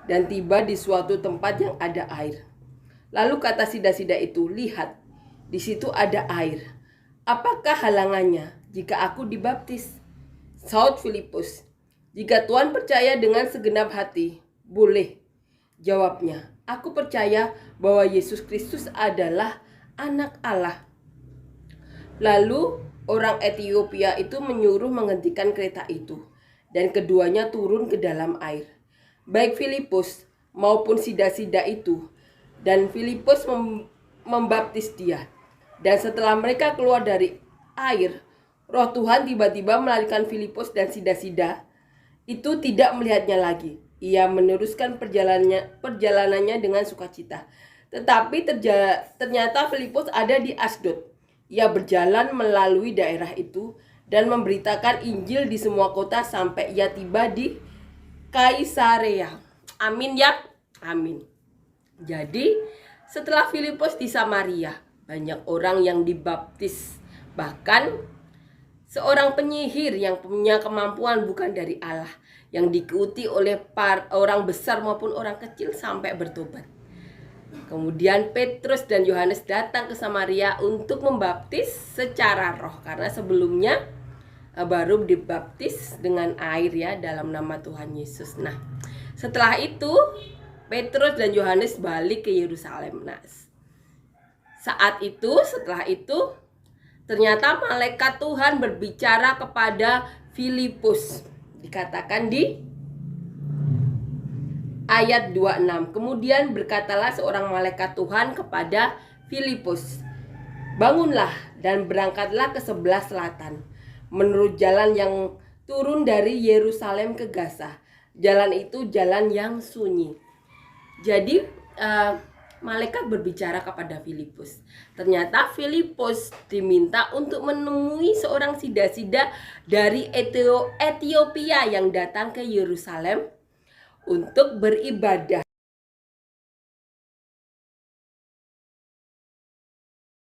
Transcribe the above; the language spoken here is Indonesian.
dan tiba di suatu tempat yang ada air. Lalu kata sida-sida itu, "Lihat, di situ ada air. Apakah halangannya jika aku dibaptis?" Saud Filipus, "Jika Tuhan percaya dengan segenap hati, boleh." Jawabnya, "Aku percaya bahwa Yesus Kristus adalah anak Allah." Lalu orang Ethiopia itu menyuruh menghentikan kereta itu, dan keduanya turun ke dalam air. Baik Filipus maupun sida-sida itu, dan Filipus membaptis dia. Dan setelah mereka keluar dari air, Roh Tuhan tiba-tiba melarikan Filipus dan sida-sida itu tidak melihatnya lagi. Ia meneruskan perjalanannya dengan sukacita. Tetapi ternyata Filipus ada di Asdod. Ia berjalan melalui daerah itu dan memberitakan Injil di semua kota sampai ia tiba di Kaisarea. Amin ya, amin. Jadi setelah Filipus di Samaria, banyak orang yang dibaptis. Bahkan seorang penyihir yang punya kemampuan bukan dari Allah, yang diikuti oleh orang besar maupun orang kecil sampai bertobat. Kemudian Petrus dan Yohanes datang ke Samaria untuk membaptis secara roh, karena sebelumnya baru dibaptis dengan air ya, dalam nama Tuhan Yesus. Nah, setelah itu Petrus dan Yohanes balik ke Yerusalem. Nah, setelah itu ternyata malaikat Tuhan berbicara kepada Filipus. Dikatakan di ayat 26. Kemudian berkatalah seorang malaikat Tuhan kepada Filipus, "Bangunlah dan berangkatlah ke sebelah selatan, menurut jalan yang turun dari Yerusalem ke Gaza. Jalan itu jalan yang sunyi." Jadi malaikat berbicara kepada Filipus. Ternyata Filipus diminta untuk menemui seorang sida-sida dari Ethiopia yang datang ke Yerusalem untuk beribadah.